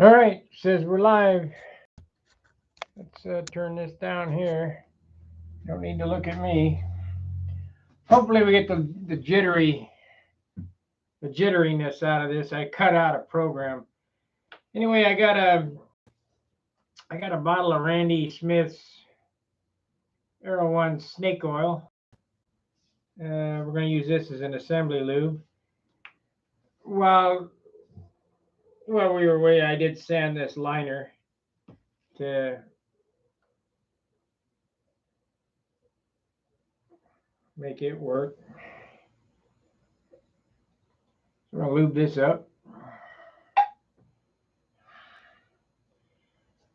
All right, says we're live. Let's turn this down here. Don't need to look at me. Hopefully we get the jitteriness out of this. I cut out a program. Anyway, I got a bottle of Randy Smith's Aero One snake oil. We're going to use this as an assembly lube. While we were away, I did sand this liner to make it work. So I'm going to lube this up.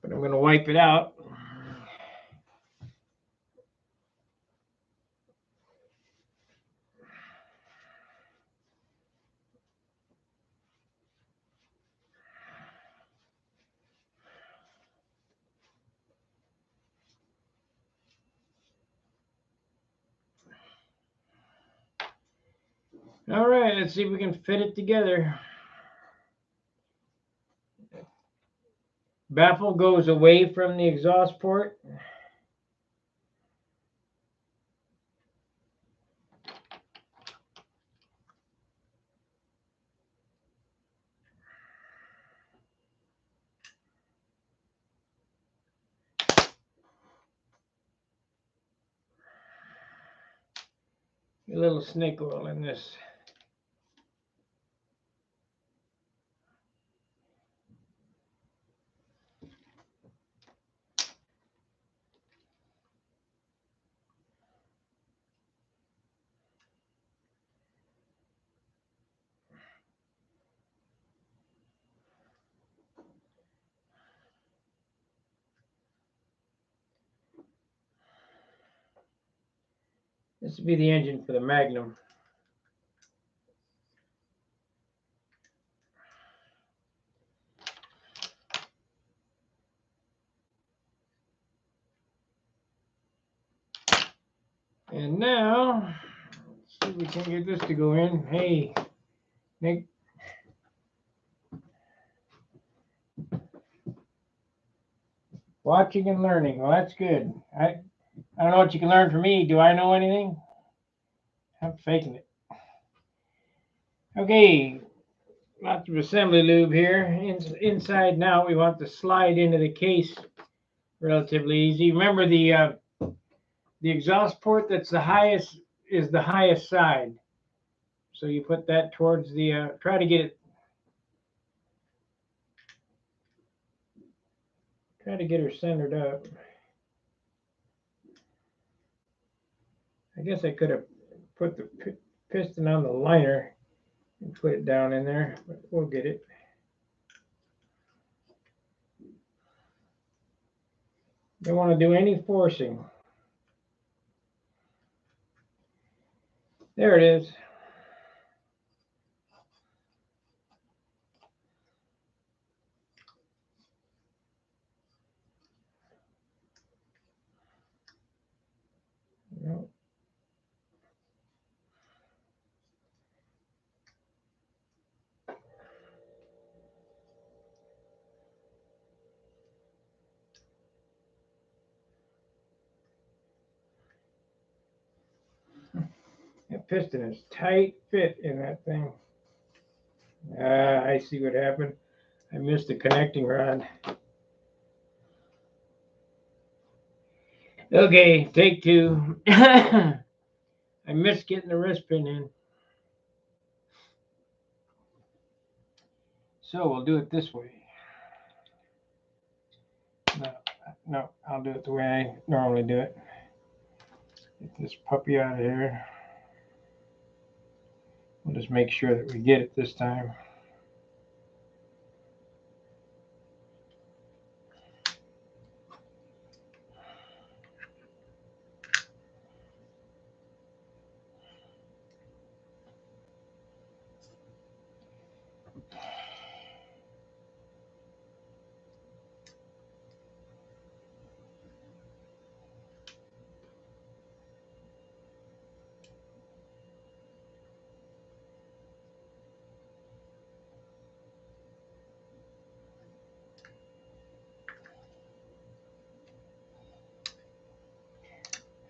But I'm going to wipe it out. All right, let's see if we can fit it together. Baffle goes away from the exhaust port. A little snake oil in this. This would be the engine for the Magnum. And now, let's see if we can get this to go in. Hey, Nick. Watching and learning. Well, that's good. I don't know what you can learn from me. Do I know anything? I'm faking it. Okay, lots of assembly lube here. Inside now, we want to slide into the case relatively easy. Remember the exhaust port that's the highest is the highest side. So you put that towards the, try to get her centered up. I guess I could have put the piston on the liner and put it down in there, but we'll get it. Don't want to do any forcing. There it is. No. That piston is tight fit in that thing. I see what happened. I missed the connecting rod. Okay, take two. I missed getting the wrist pin in. So we'll do it this way. No, I'll do it the way I normally do it. Get this puppy out of here. We'll just make sure that we get it this time.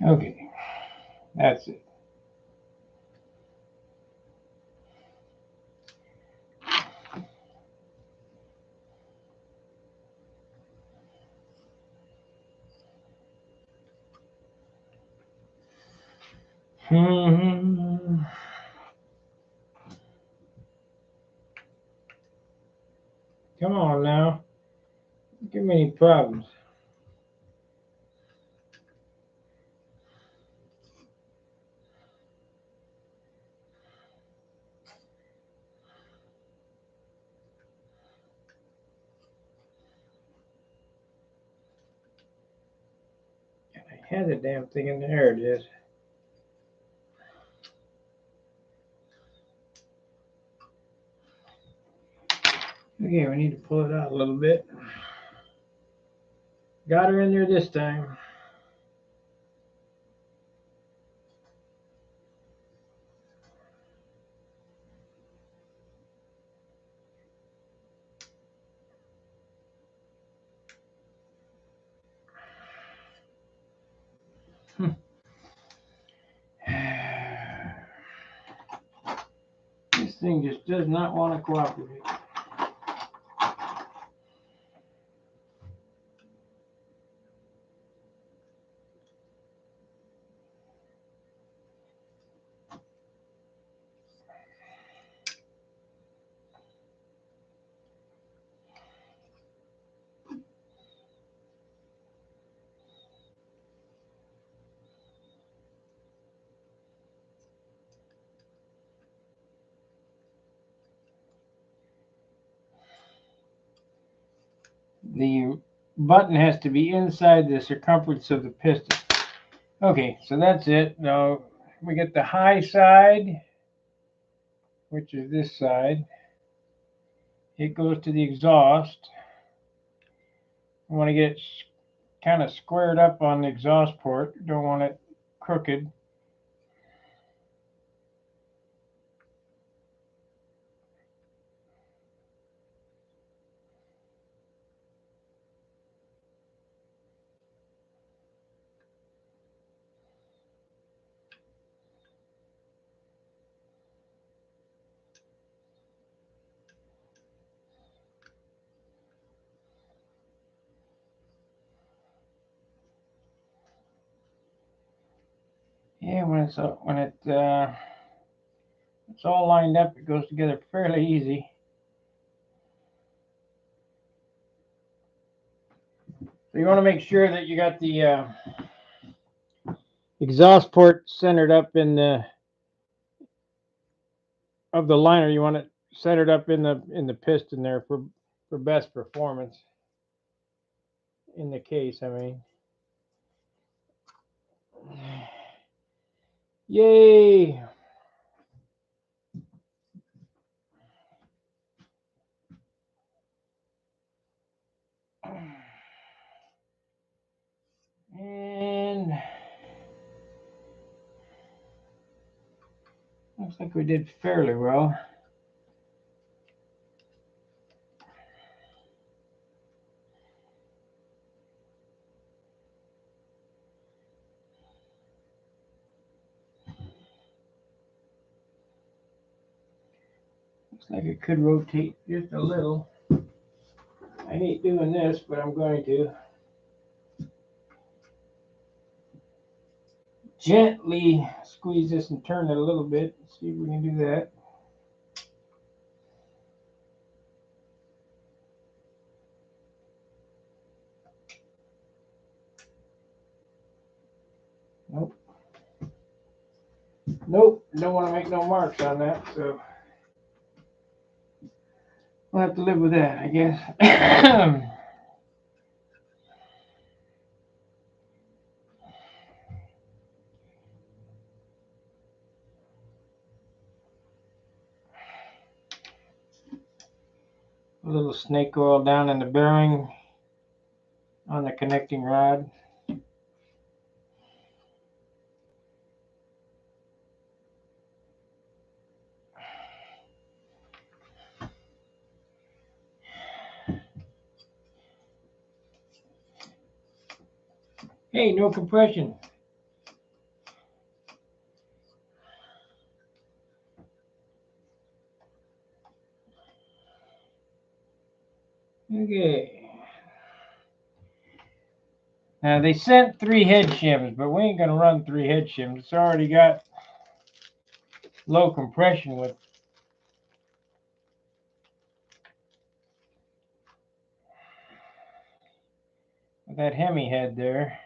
Okay, that's it. Hmm. Come on now. Don't give me any problems. I had the damn thing in there. It is. Okay, we need to pull it out a little bit. Got her in there this time. This thing just does not want to cooperate. The button has to be inside the circumference of the piston. Okay, so that's it. Now we get the high side, which is this side. It goes to the exhaust. I want to get it kind of squared up on the exhaust port. Don't want it crooked. Yeah, it's all lined up, it goes together fairly easy. So you want to make sure that you got the exhaust port centered up in the of the liner. You want it centered up in the piston there for best performance in the case. I mean, yay! And looks like we did fairly well. Looks like it could rotate just a little. I hate doing this, but I'm going to. Gently squeeze this and turn it a little bit. See if we can do that. Nope. Nope. Don't want to make no marks on that, so we'll have to live with that, I guess. A little snake oil down in the bearing on the connecting rod. Hey, no compression. Okay. Now they sent 3 head shims, but we ain't gonna run 3 head shims. It's already got low compression with that Hemi head there.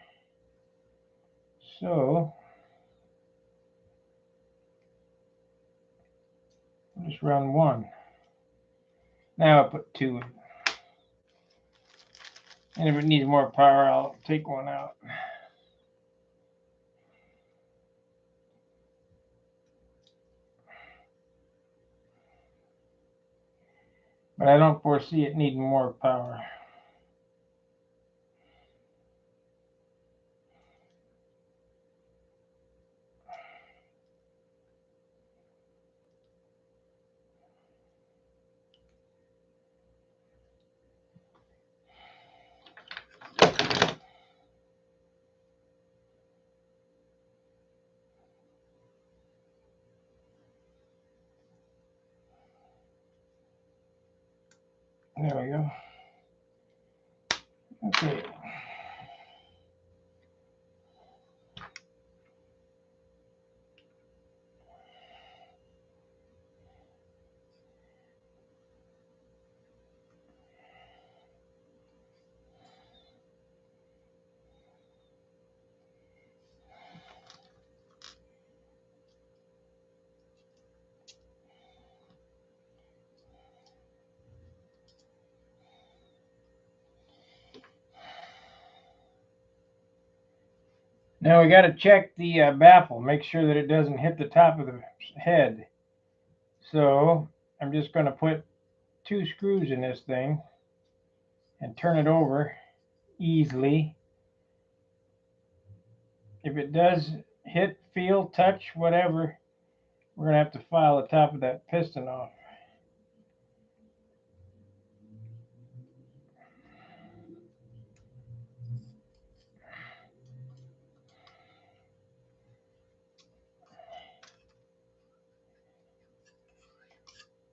So I'll just run 1. Now I'll put 2. And if it needs more power, I'll take 1 out. But I don't foresee it needing more power. There we go. Okay. Now we got to check the baffle, make sure that it doesn't hit the top of the head. So I'm just going to put 2 screws in this thing and turn it over easily. If it does hit, feel, touch, whatever, we're going to have to file the top of that piston off.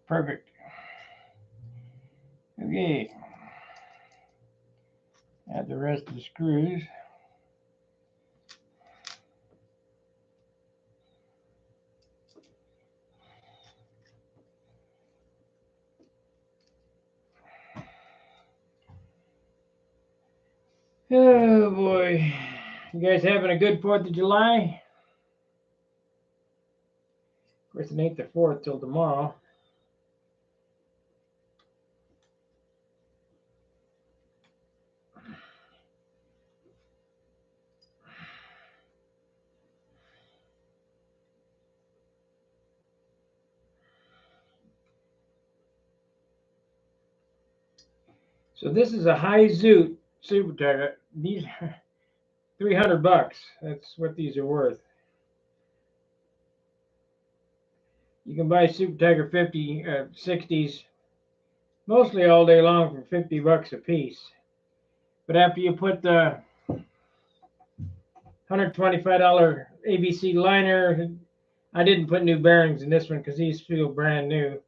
Perfect. Okay. Add the rest of the screws. Oh boy. You guys having a good 4th of July? Of course, it ain't the 4th till tomorrow. So this is a high zoot super tire. These are $300. That's what these are worth. You can buy Super Tiger 50 60s mostly all day long for $50 a piece. But after you put the $125 ABC liner, I didn't put new bearings in this one because these feel brand new.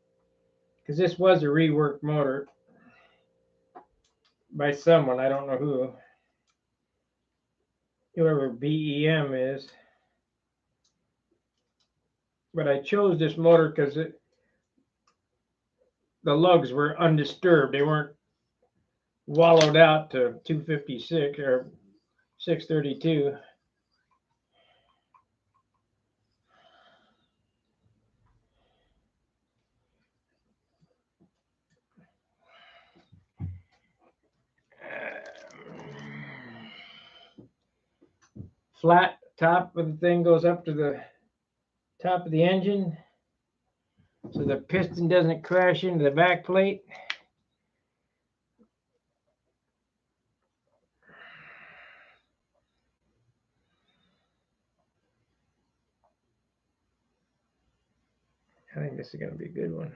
Because this was a reworked motor by someone, I don't know who. Whoever BEM is. But I chose this motor because the lugs were undisturbed. They weren't wallowed out to 256 or 632. Flat top of the thing goes up to the top of the engine so the piston doesn't crash into the back plate. I think this is going to be a good one.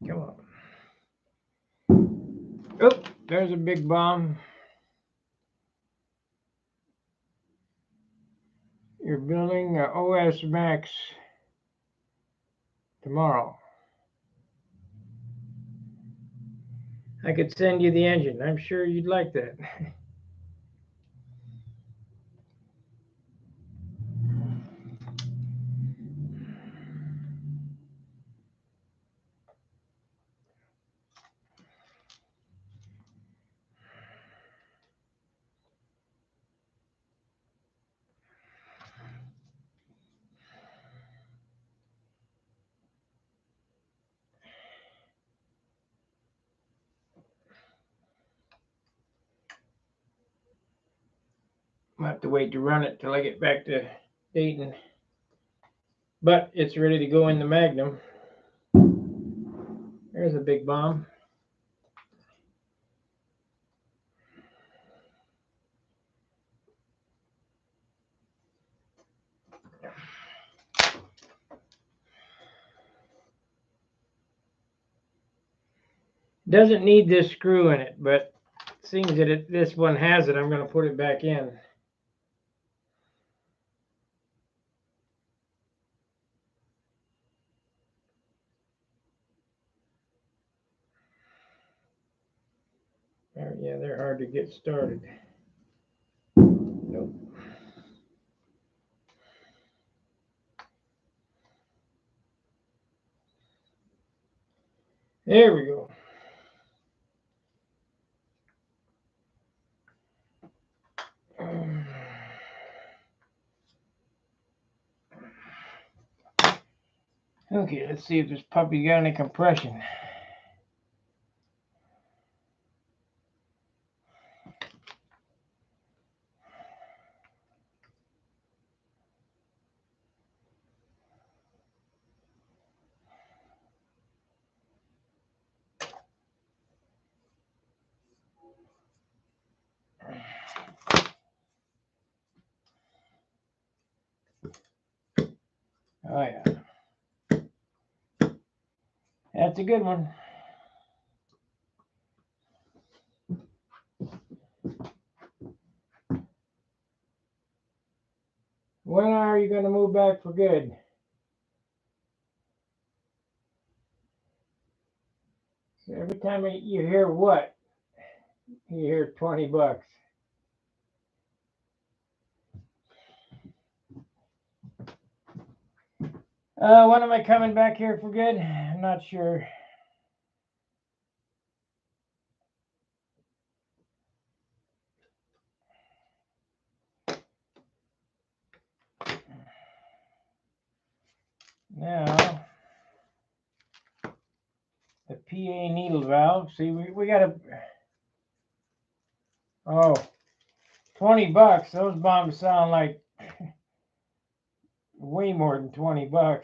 Come on. Oh, there's a big bomb. You're building a OS Max tomorrow. I could send you the engine. I'm sure you'd like that. I'll have to wait to run it till I get back to Dayton. But it's ready to go in the Magnum. There's a big bomb. Doesn't need this screw in it, but seeing that this one has it, I'm going to put it back in. Yeah, they're hard to get started. Nope. There we go. Okay, let's see if this puppy got any compression. Oh yeah. That's a good one. When are you going to move back for good? So every time you hear what? You hear $20. When am I coming back here for good? I'm not sure. Now, the PA needle valve. See, we got to. Oh, $20. Those bombs sound like way more than $20.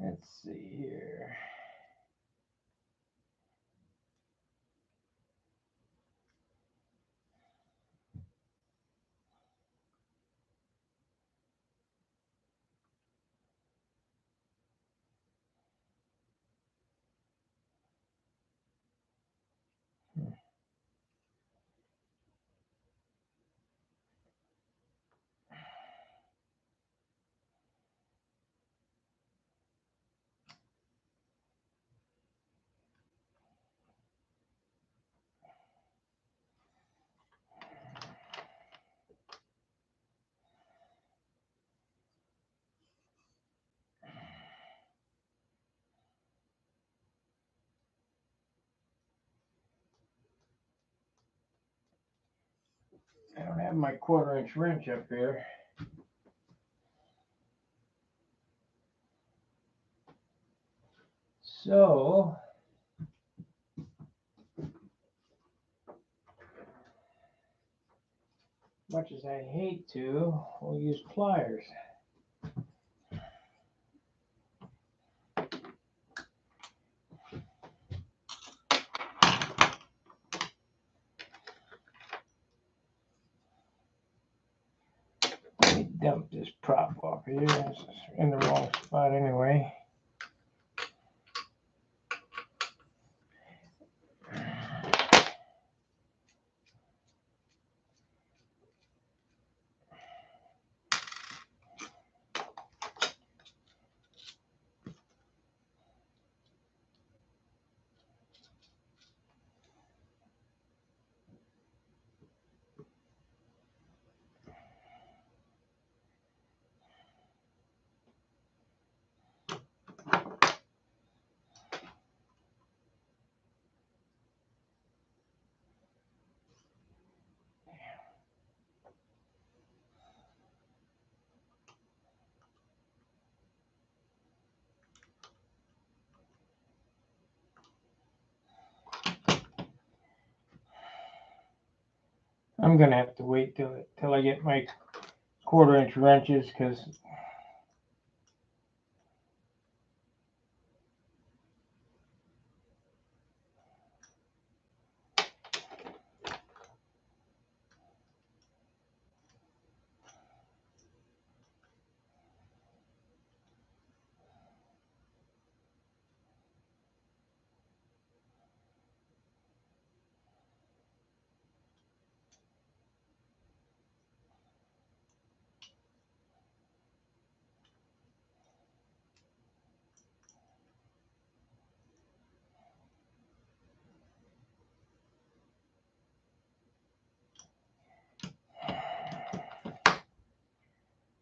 Let's see here. I don't have my 1/4-inch wrench up here. So, much as I hate to, we'll use pliers. Let me dump this prop off here. It's in the wrong spot anyway. I'm gonna have to wait till I get my 1/4 inch wrenches, because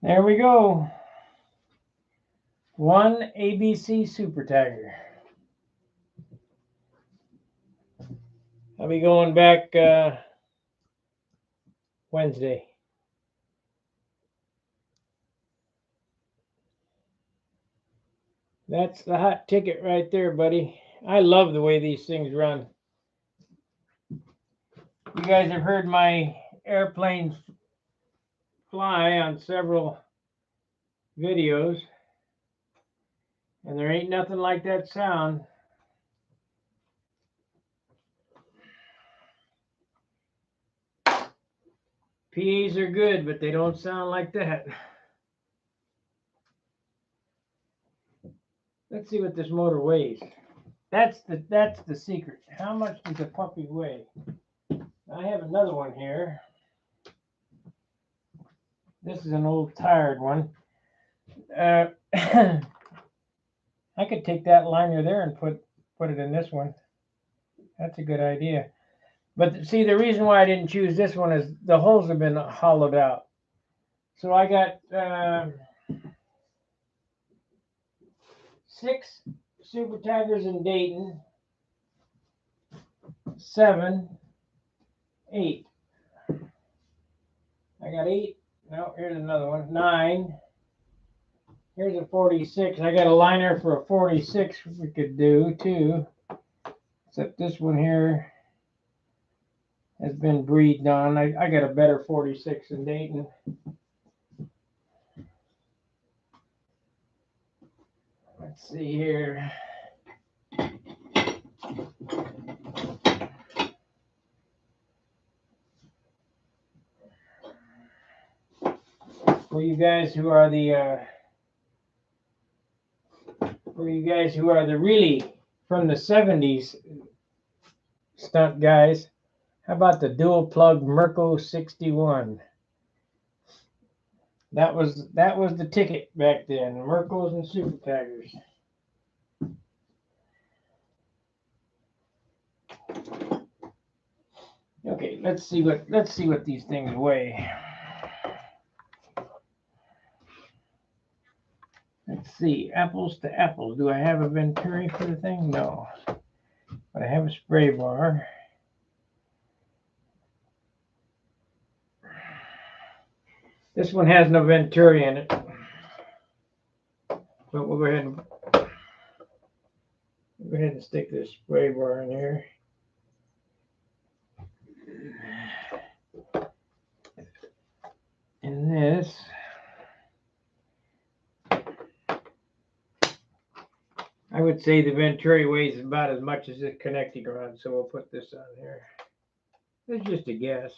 there we go. One ABC Super Tiger. I'll be going back Wednesday. That's the hot ticket right there, buddy. I love the way these things run. You guys have heard my airplanes fly on several videos, and there ain't nothing like that sound. PAs are good, but they don't sound like that. Let's see what this motor weighs. That's the secret. How much does a puppy weigh? I have another one here. This is an old tired one. I could take that liner there and put it in this one. That's a good idea. But see, the reason why I didn't choose this one is the holes have been hollowed out. So I got 6 Super Tigers in Dayton, 7, 8. I got 8. No, here's another one. 9. Here's a 46. I got a liner for a 46 we could do too. Except this one here has been breathed on. I got a better 46 in Dayton. Let's see here. For you guys who are the really from the 70s stunt guys, how about the dual plug Merco 61? That was the ticket back then. Mercos and Super Tigers. Okay, let's see what these things weigh. Let's see, apples to apples. Do I have a Venturi for the thing? No. But I have a spray bar. This one has no Venturi in it. But we'll go ahead and stick this spray bar in here. And this I would say the Venturi weighs about as much as this connecting rod, so we'll put this on here. It's just a guess.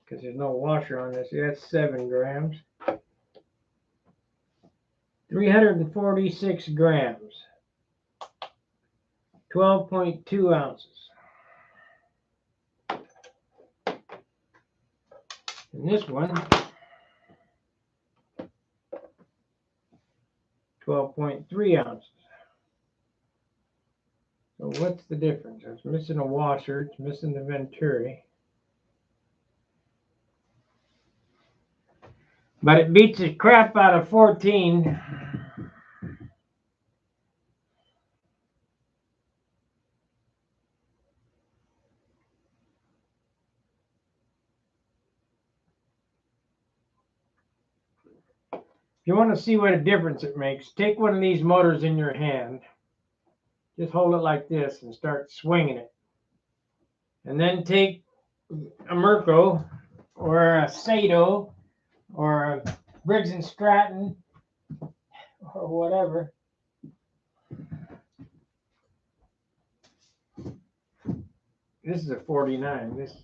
Because there's no washer on this. That's 7 grams. 346 grams. 12.2 ounces. And this one, 12.3 ounces. So what's the difference? It's missing a washer. It's missing the Venturi. But it beats the crap out of 14. If you want to see what a difference it makes, take one of these motors in your hand. Just hold it like this and start swinging it. And then take a Merco or a Sato or a Briggs and Stratton or whatever. This is a 49. This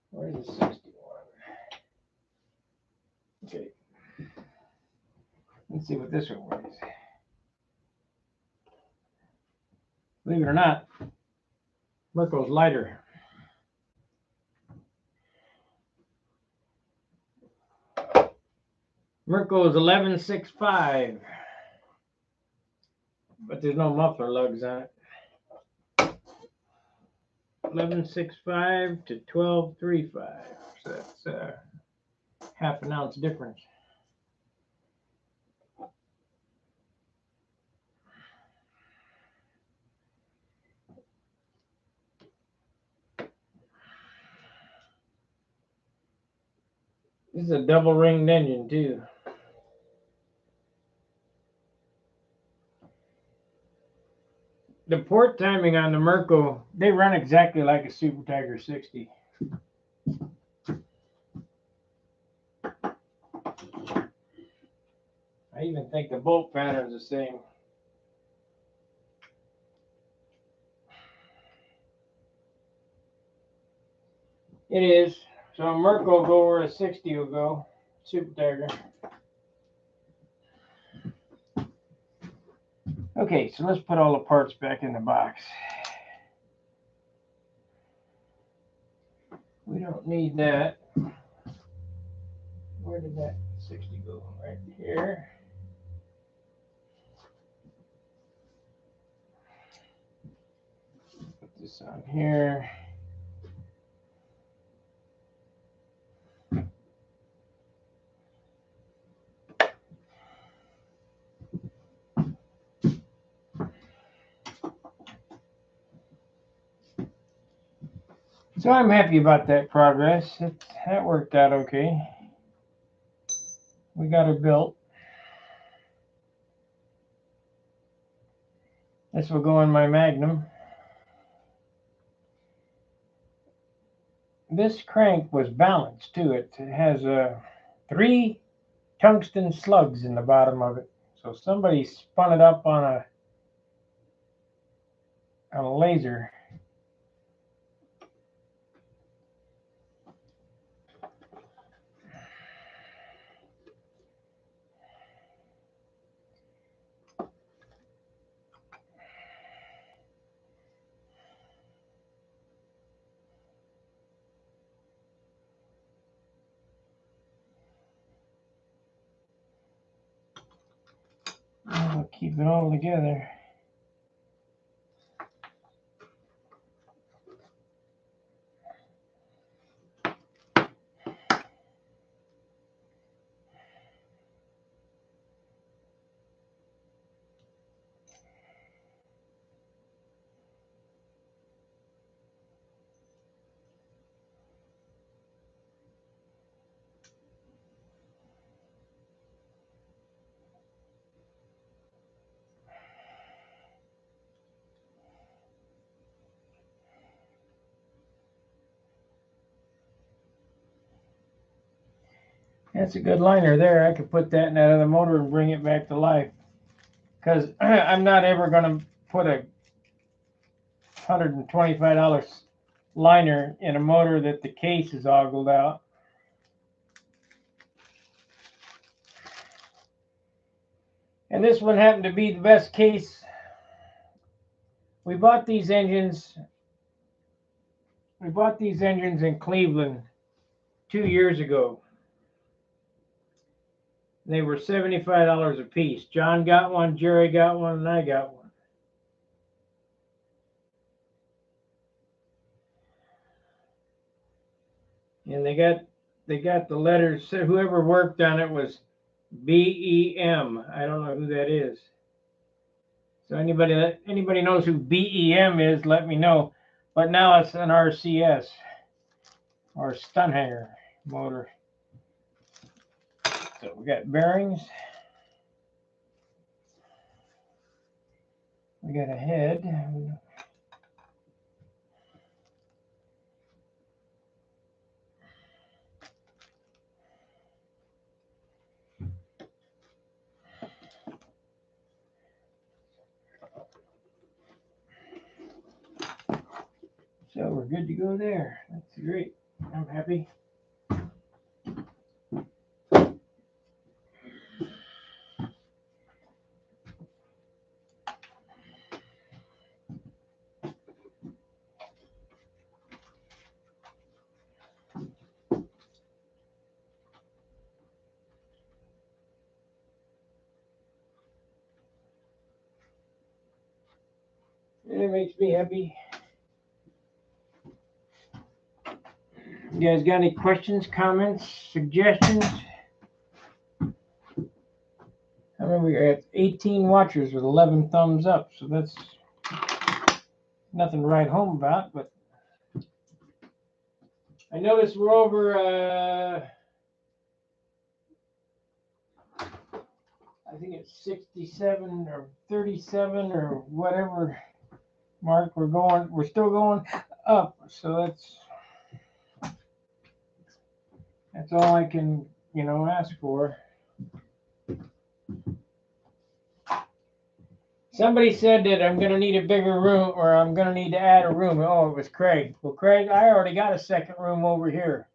where's the 61? Okay. Let's see what this one weighs. Believe it or not, Merco's lighter. Merco is 11.65, but there's no muffler lugs on it. 11.65 to 12.35, so that's half an ounce difference. This is a double ringed engine too. The port timing on the Merco, they run exactly like a Super Tiger 60. I even think the bolt pattern is the same. It is. So a Merc will go where a 60 will go. Super Tiger. Okay, so let's put all the parts back in the box. We don't need that. Where did that 60 go? Right here. Put this on here. So I'm happy about that progress. That worked out okay. We got her built. This will go in my Magnum. This crank was balanced too. It has 3 tungsten slugs in the bottom of it. So somebody spun it up on a laser. I'll keep it all together. That's a good liner there. I could put that in that other motor and bring it back to life. Because I'm not ever going to put a $125 liner in a motor that the case is ogled out. And this one happened to be the best case. We bought these engines in Cleveland 2 years ago. They were $75 a piece. John got one, Jerry got one, and I got one. And they got the letters. Whoever worked on it was BEM. I don't know who that is. So anybody knows who BEM is, let me know. But now it's an RCS or stunt hanger motor. So we got bearings. We got a head. So we're good to go there. That's great. I'm happy. It makes me happy. You guys got any questions, comments, suggestions? I remember we got 18 watchers with 11 thumbs up, so that's nothing to write home about, but I noticed we're over, I think it's 67 or 37 or whatever mark we're still going up, so that's all I can, ask for. Somebody said that I'm going to need a bigger room, or I'm going to need to add a room. Oh, it was Craig. Well, Craig, I already got a second room over here.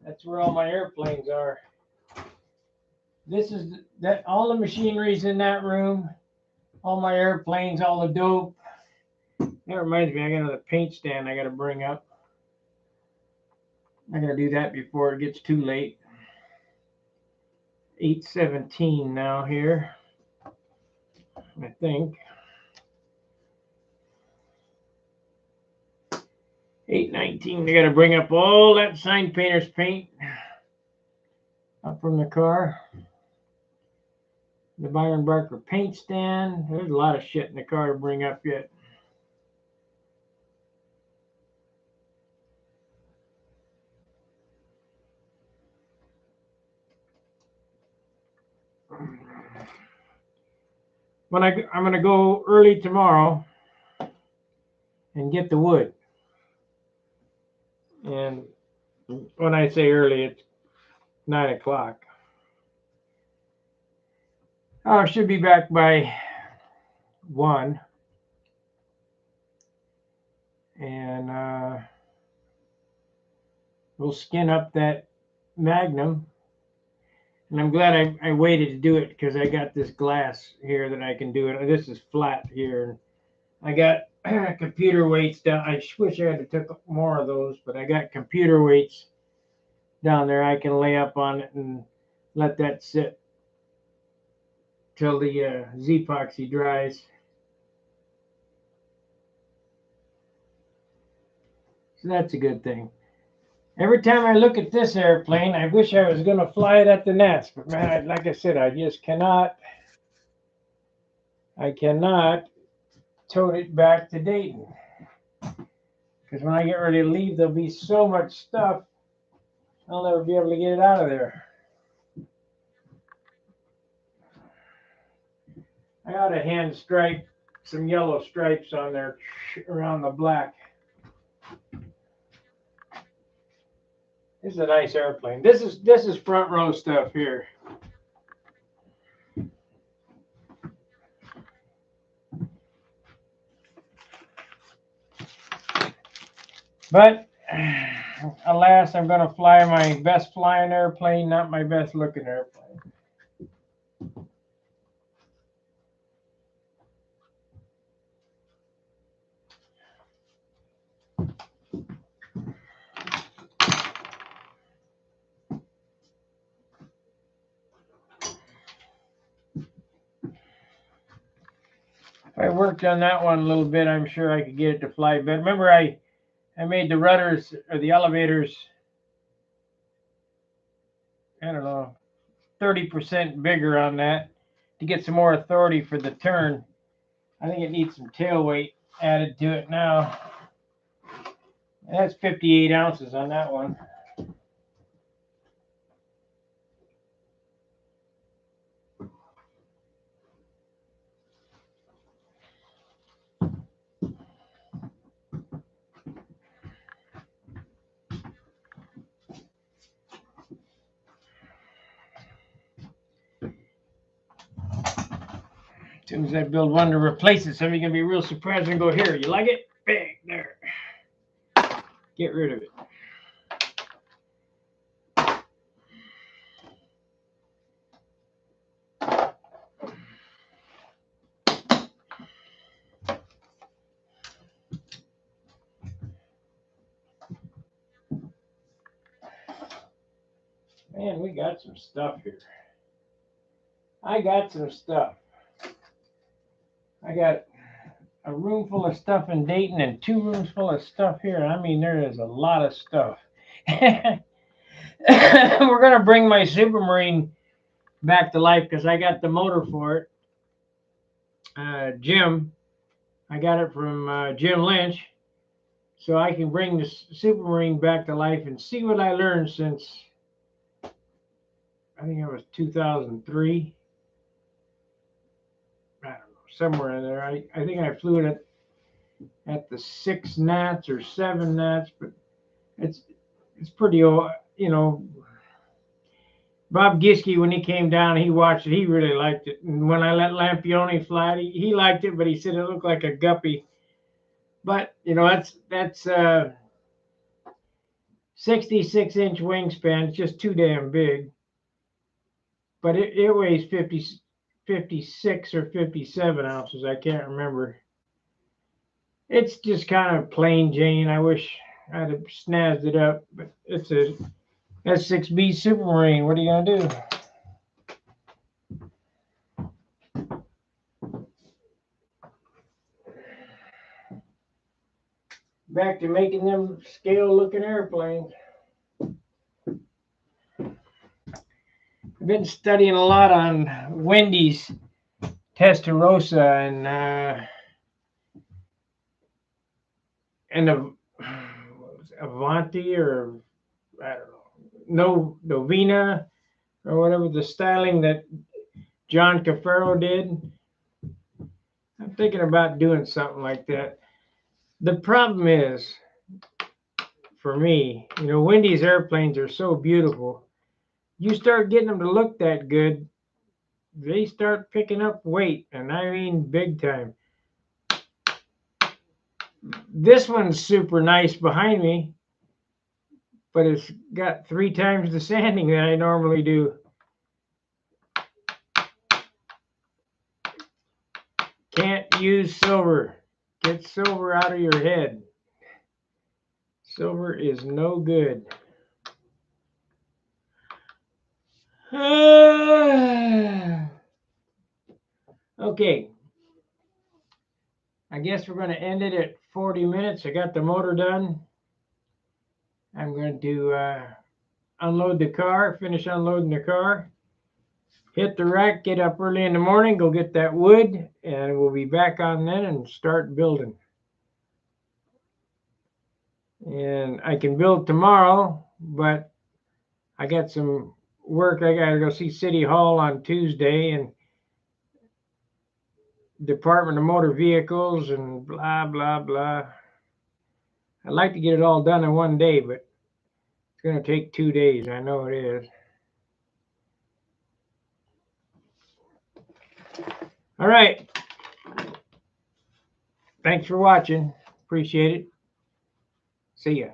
That's where all my airplanes are. This is that all the machinery's in that room. All my airplanes, all the dope. That reminds me, I got another paint stand I got to bring up. I got to do that before it gets too late. 8:17 now here, I think. 8:19. I got to bring up all that sign painter's paint up from the car. The Byron Barker paint stand. There's a lot of shit in the car to bring up yet. I'm going to go early tomorrow and get the wood. And when I say early, it's 9 o'clock. I should be back by 1. And we'll skin up that Magnum. And I'm glad I waited to do it because I got this glass here that I can do it. This is flat here. I got computer weights down. I wish I had took more of those, but I got computer weights down there. I can lay up on it and let that sit till the Z-epoxy dries. So that's a good thing. Every time I look at this airplane, I wish I was going to fly it at the nest. But man, like I said, I just cannot. I cannot tote it back to Dayton. Because when I get ready to leave, there'll be so much stuff, I'll never be able to get it out of there. I ought to hand stripe some yellow stripes on there around the black. This is a nice airplane. This is front row stuff here. But alas, I'm going to fly my best flying airplane, not my best looking airplane. If I worked on that one a little bit, I'm sure I could get it to fly better. Remember, I made the rudders or the elevators, I don't know, 30% bigger on that to get some more authority for the turn. I think it needs some tail weight added to it now. And that's 58 ounces on that one. As soon as I build one to replace it, somebody's gonna be real surprised and go, here, you like it? Bang, there. Get rid of it. Man, we got some stuff here. I got some stuff. I got a room full of stuff in Dayton and 2 rooms full of stuff here. I mean, there is a lot of stuff. We're going to bring my Supermarine back to life because I got the motor for it. Jim, I got it from Jim Lynch. So I can bring the Supermarine back to life and see what I learned since, I think it was 2003. I don't know, somewhere in there. I think I flew it at the 6 knots or 7 knots, but it's pretty old, you know. Bob Giske, when he came down, he watched it. He really liked it. And when I let Lampione fly it, he liked it, but he said it looked like a guppy. But you know, that's 66-inch wingspan. It's just too damn big. But it weighs 56 or 57 ounces. I can't remember. It's just kind of plain Jane. I wish I'd have snazzed it up, but it's a S6B Supermarine. What are you gonna do? Back to making them scale-looking airplanes. I've been studying a lot on Wendy's Testarossa and Avanti, or I don't know, Novena or whatever, the styling that John Cafaro did. I'm thinking about doing something like that. The problem is, for me, you know, Wendy's airplanes are so beautiful. You start getting them to look that good, they start picking up weight, and I mean big time. This one's super nice behind me, but it's got 3 times the sanding that I normally do. Can't use silver. Get silver out of your head. Silver is no good. Okay. I guess we're going to end it at 40 minutes. I got the motor done. I'm going to unload the car, finish unloading the car, hit the rack, get up early in the morning, go get that wood, and we'll be back on then and start building. And I can build tomorrow, but I got some work. I got to go see City Hall on Tuesday and Department of Motor Vehicles and blah, blah, blah. I'd like to get it all done in one day, but it's going to take 2 days. I know it is. All right. Thanks for watching. Appreciate it. See ya.